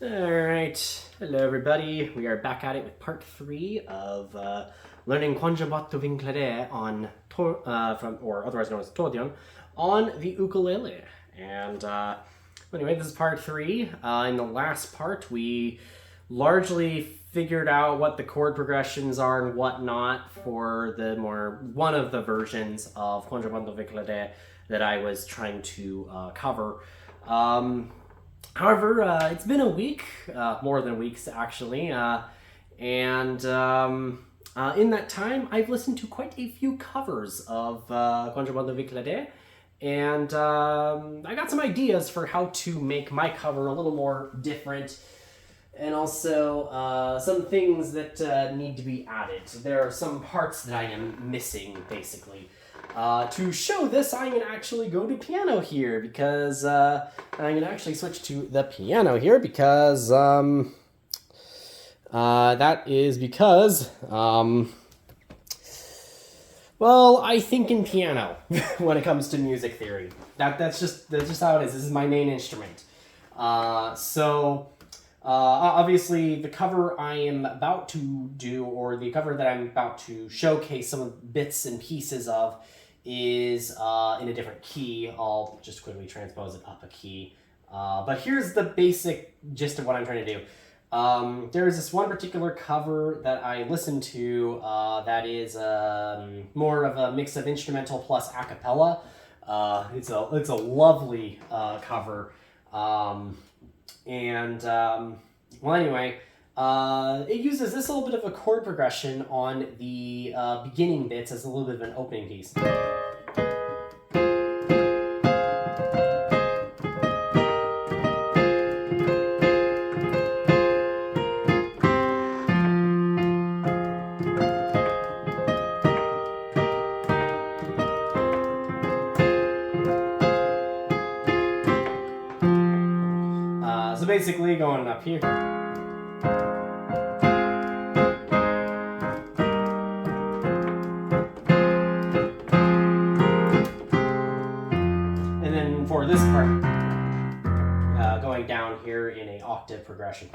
Alright, hello everybody. We are back at it with part 3 of learning Quand, Bois du Vin Clairet on, or otherwise known as Tordion, on the ukulele. And anyway, this is part 3. In the last part, we largely figured out what the chord progressions are and whatnot for one of the versions of Quand, Bois du Vin Clairet that I was trying to cover. However, it's been a week, more than weeks actually, and in that time I've listened to quite a few covers of Quand, Bois du Vin Clairet, and I got some ideas for how to make my cover a little more different, and also some things that need to be added. There are some parts that I am missing, basically. To show this, I'm going to actually go to piano here because I'm going to actually switch to the piano here because that is because well, I think in piano when it comes to music theory. That's just how it is. This is my main instrument. Obviously, the cover I am about to do, or the cover that I'm about to showcase some of the bits and pieces of, is in a different key. I'll just quickly transpose it up a key. But here's the basic gist of what I'm trying to do. There's this one particular cover that I listened to that is more of a mix of instrumental plus a cappella. It's a lovely cover. Well, anyway, it uses this little bit of a chord progression on the beginning bits as a little bit of an opening piece. So basically going up here. And then for this part, going down here in an octave progression.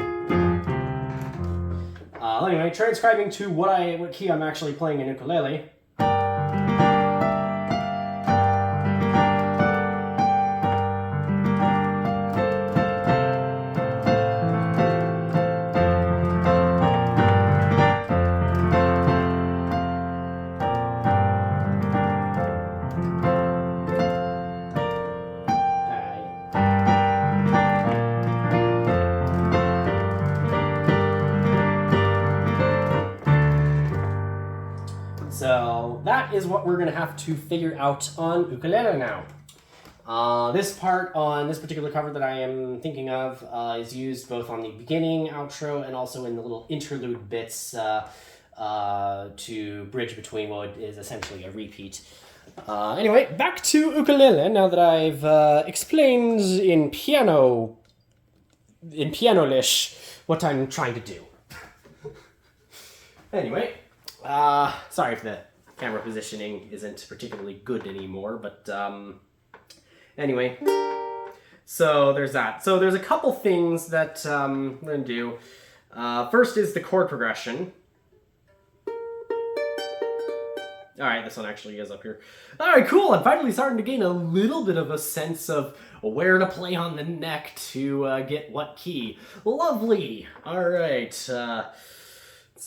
Anyway, transcribing to what key I'm actually playing in ukulele. So that is what we're going to have to figure out on ukulele now. This part on this particular cover that I am thinking of is used both on the beginning, outro, and also in the little interlude bits to bridge between what is essentially a repeat. Anyway, back to ukulele now that I've explained in piano-lish what I'm trying to do. Anyway. Sorry if the camera positioning isn't particularly good anymore, but, anyway. So there's that. So there's a couple things that, I'm going to do. First is the chord progression. Alright, this one actually is up here. Alright, cool! I'm finally starting to gain a little bit of a sense of where to play on the neck to, get what key. Lovely! Alright,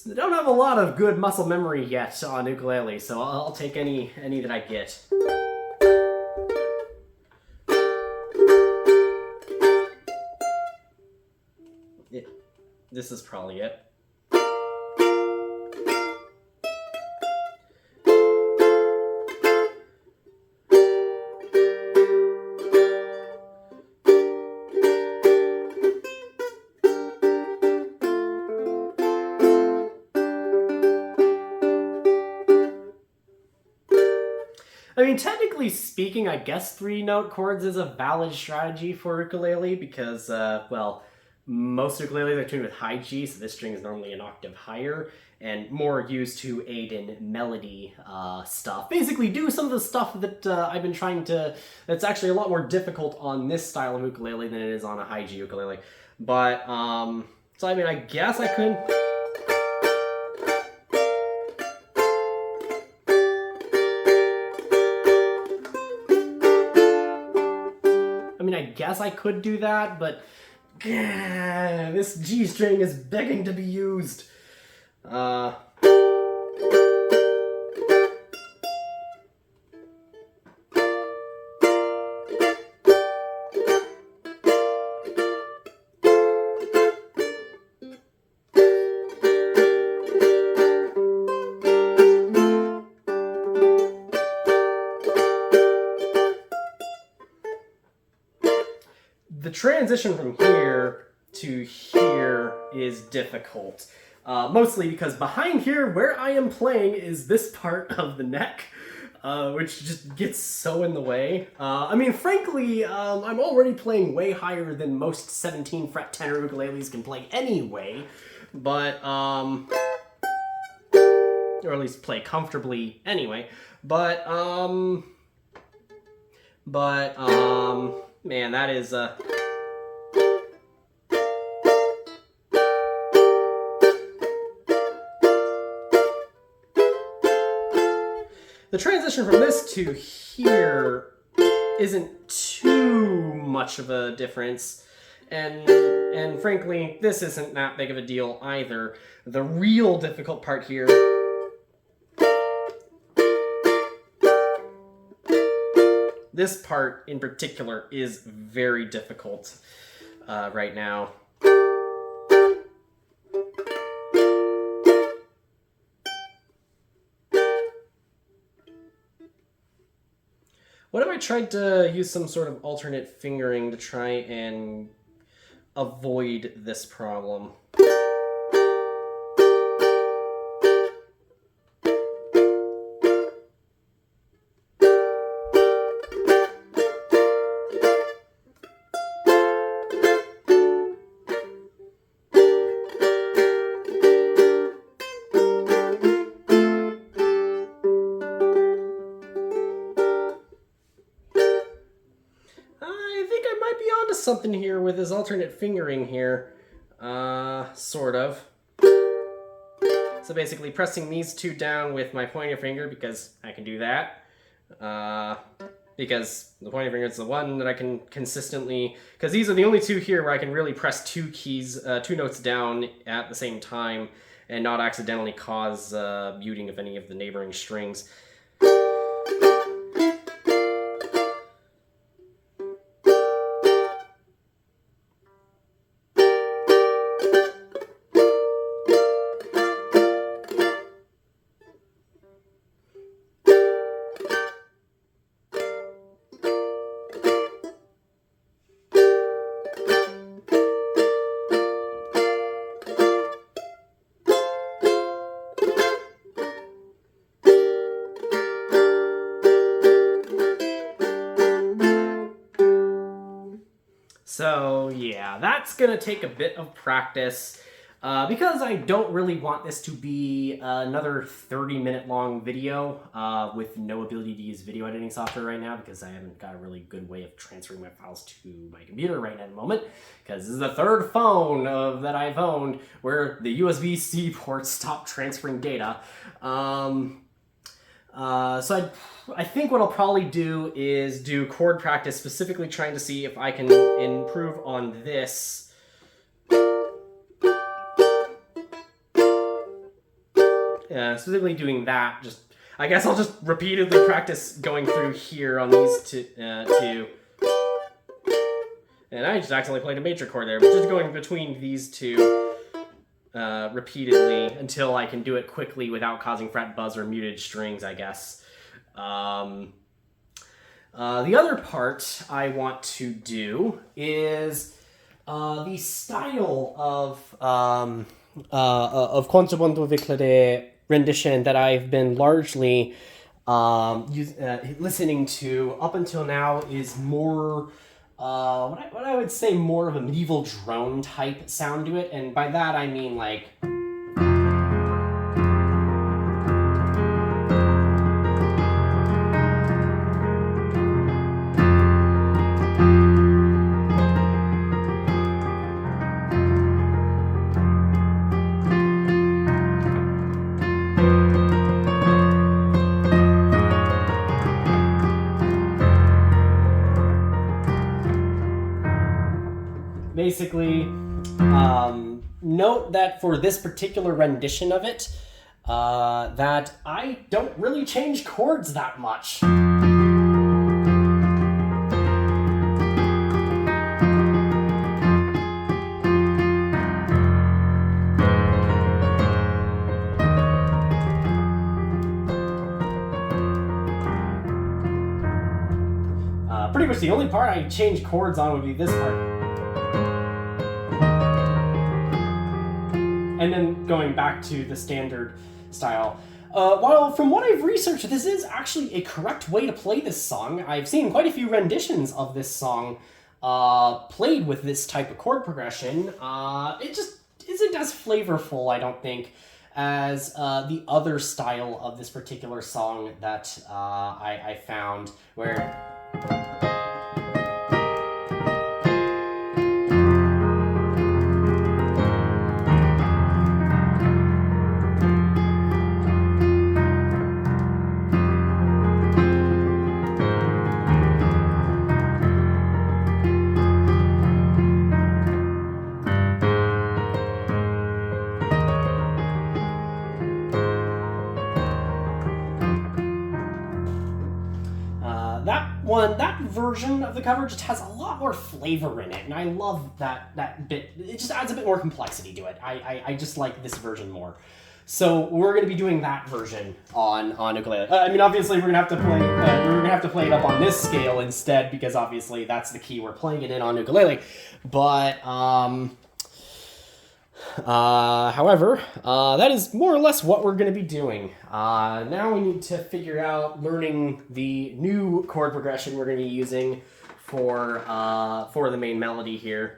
I don't have a lot of good muscle memory yet on ukulele, so I'll take any that I get. This is probably it. I mean, technically speaking, I guess 3-note chords is a valid strategy for ukulele because, well, most ukuleles are tuned with high G, so this string is normally an octave higher, and more used to aid in melody stuff. Basically do some of the stuff that I've been trying to, that's actually a lot more difficult on this style of ukulele than it is on a high G ukulele. But, so I mean, I guess I could... I guess I could do that, but this G string is begging to be used. The transition from here to here is difficult, mostly because behind here, where I am playing, is this part of the neck, which just gets so in the way. I mean, frankly, I'm already playing way higher than most 17 fret tenor ukuleles can play anyway, but, or at least play comfortably anyway, but, man, that is, the transition from this to here isn't too much of a difference, and frankly, this isn't that big of a deal either. The real difficult part here this part in particular is very difficult right now. What if I tried to use some sort of alternate fingering to try and avoid this problem? Something here with his alternate fingering here, sort of. So basically pressing these two down with my pointer finger, because I can do that, because the pointer finger is the one that I can consistently, because these are the only two here where I can really press two keys, two notes down at the same time and not accidentally cause muting of any of the neighboring strings. So yeah, that's gonna take a bit of practice because I don't really want this to be another 30-minute long video with no ability to use video editing software right now, because I haven't got a really good way of transferring my files to my computer right now at the moment, because this is the third phone that I've owned where the USB-C ports stop transferring data. So I think what I'll probably do is do chord practice, specifically trying to see if I can improve on this. Specifically doing that, I guess I'll just repeatedly practice going through here on these two. And I just accidentally played a major chord there, but just going between these two repeatedly until I can do it quickly without causing fret buzz or muted strings, I guess. The other part I want to do is the style of Quand, Bois du Vin Clairet rendition that I've been largely listening to up until now is more what I would say more of a medieval drone type sound to it, and by that I mean like. Basically, note that for this particular rendition of it, that I don't really change chords that much. Pretty much the only part I change chords on would be this part. And then going back to the standard style. While from what I've researched, this is actually a correct way to play this song. I've seen quite a few renditions of this song played with this type of chord progression. It just isn't as flavorful, I don't think, as the other style of this particular song that I found, where... that version of the cover just has a lot more flavor in it, and I love that bit. It just adds a bit more complexity to it. I just like this version more. So we're going to be doing that version on ukulele. I mean, obviously we're going to have to play it up on this scale instead, because obviously that's the key we're playing it in on ukulele. But however, that is more or less what we're going to be doing. Now we need to figure out learning the new chord progression we're going to be using for the main melody here.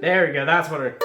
There we go, that's what we're...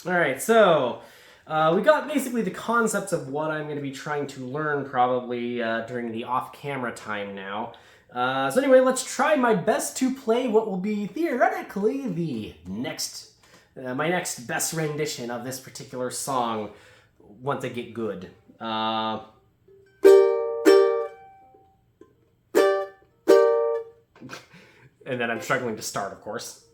Alright, so we got basically the concepts of what I'm going to be trying to learn probably during the off-camera time now. So anyway, let's try my best to play what will be theoretically the next, my next best rendition of this particular song once I get good. And then I'm struggling to start, of course.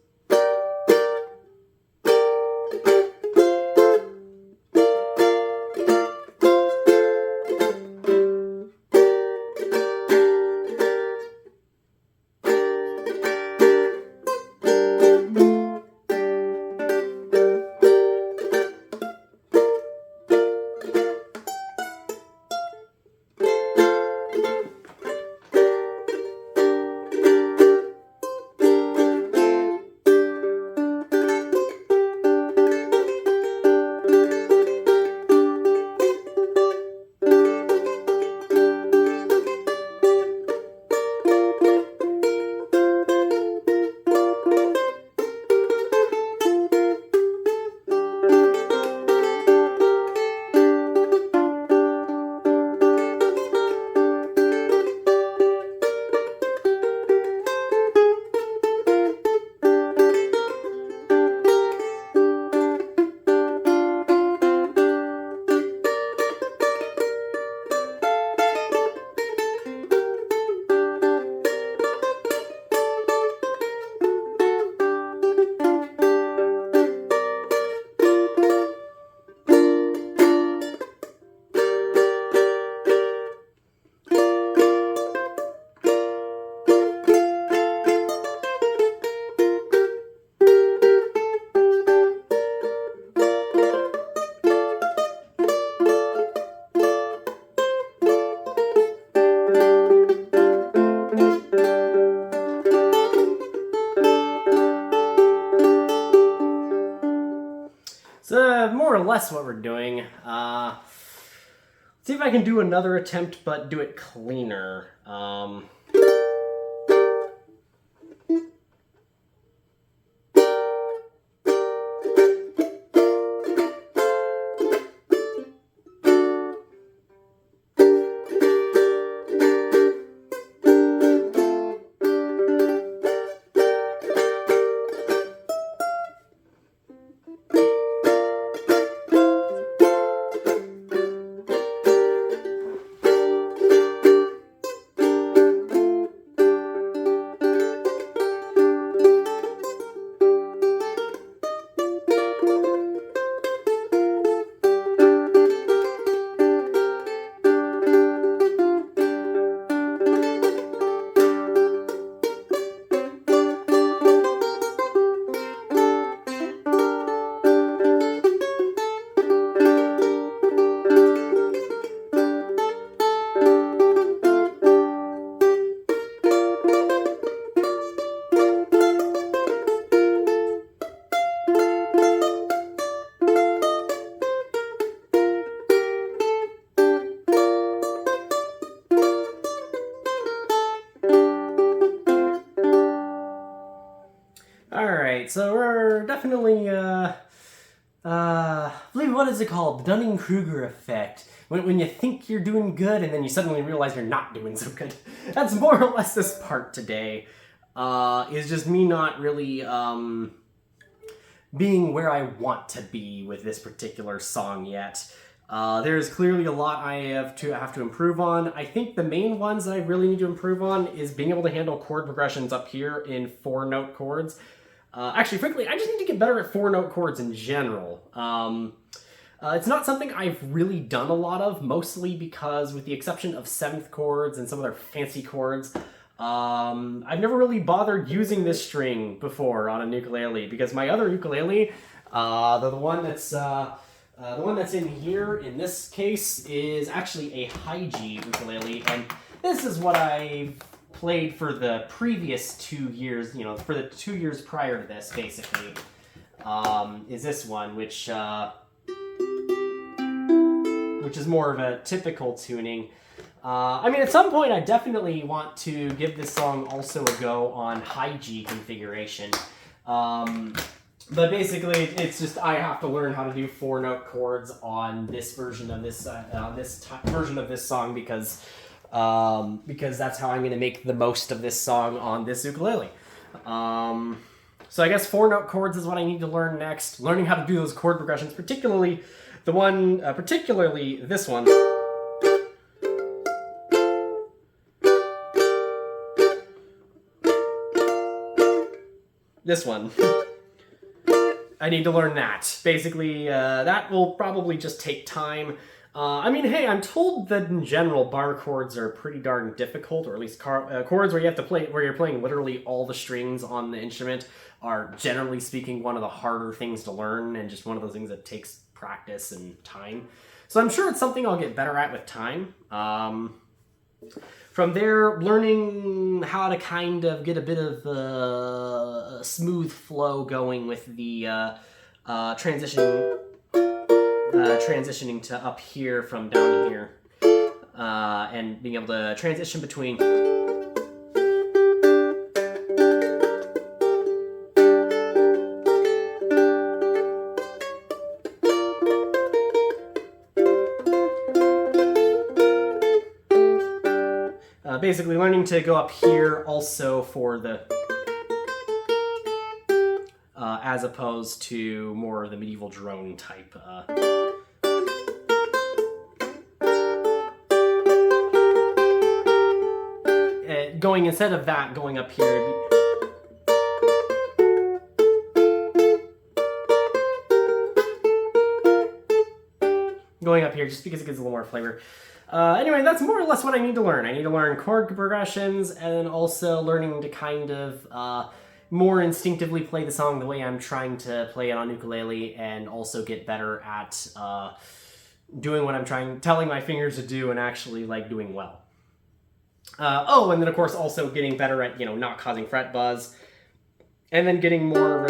more or less what we're doing. See if I can do another attempt, but do it cleaner. Alright, so we're definitely, I believe, what is it called? The Dunning-Kruger effect. When you think you're doing good and then you suddenly realize you're not doing so good. That's more or less this part today. Is just me not really, being where I want to be with this particular song yet. There's clearly a lot I have to improve on. I think the main ones that I really need to improve on is being able to handle chord progressions up here in 4-note chords. Actually, frankly, I just need to get better at 4-note chords in general. It's not something I've really done a lot of, mostly because, with the exception of 7th chords and some other fancy chords, I've never really bothered using this string before on a ukulele, because my other ukulele, the one that's in here in this case, is actually a high G ukulele, and this is what I've played for the previous 2 years, you know, for the 2 years prior to this, basically, is this one, which is more of a typical tuning. I mean, at some point, I definitely want to give this song also a go on high G configuration. But basically, it's just I have to learn how to do 4-note chords on this version of this version of this song because that's how I'm going to make the most of this song on this ukulele. So I guess 4-note chords is what I need to learn next. Learning how to do those chord progressions, particularly this one. This one. I need to learn that. Basically, that will probably just take time. I mean, hey, I'm told that in general bar chords are pretty darn difficult, or at least chords where you're playing literally all the strings on the instrument are, generally speaking, one of the harder things to learn, and just one of those things that takes practice and time. So I'm sure it's something I'll get better at with time. From there, learning how to kind of get a bit of a smooth flow going with the transitioning to up here from down here, and being able to transition between. Basically learning to go up here also for the, as opposed to more of the medieval drone type. Instead of that, going up here. Going up here just because it gives a little more flavor. Anyway, that's more or less what I need to learn. I need to learn chord progressions, and also learning to kind of more instinctively play the song the way I'm trying to play it on ukulele, and also get better at doing what I'm telling my fingers to do, and actually like doing well. And then of course also getting better at, not causing fret buzz, and then getting more,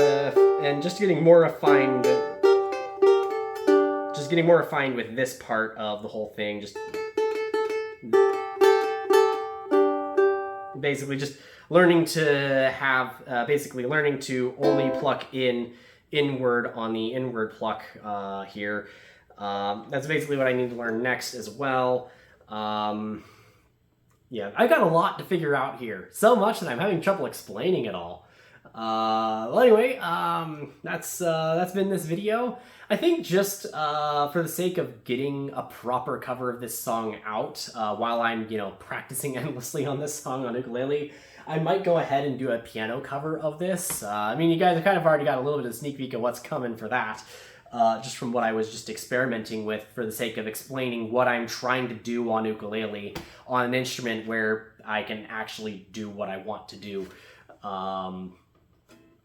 and just getting more refined. just getting more refined with this part of the whole thing. Just basically just learning to have, basically learning to only pluck inward on the inward pluck here. That's basically what I need to learn next as well. Yeah, I've got a lot to figure out here. So much that I'm having trouble explaining it all. Well, anyway, that's been this video. I think just for the sake of getting a proper cover of this song out while I'm, practicing endlessly on this song on ukulele, I might go ahead and do a piano cover of this. I mean, you guys have kind of already got a little bit of a sneak peek of what's coming for that. Just from what I was just experimenting with for the sake of explaining what I'm trying to do on ukulele on an instrument where I can actually do what I want to do.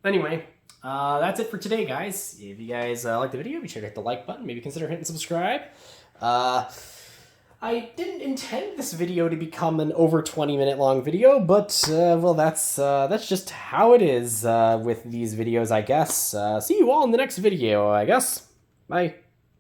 Anyway, that's it for today, guys. If you guys like the video, be sure to hit the like button. Maybe consider hitting subscribe. I didn't intend this video to become an over 20-minute long video, but, well, that's just how it is with these videos, I guess. See you all in the next video, I guess. Bye.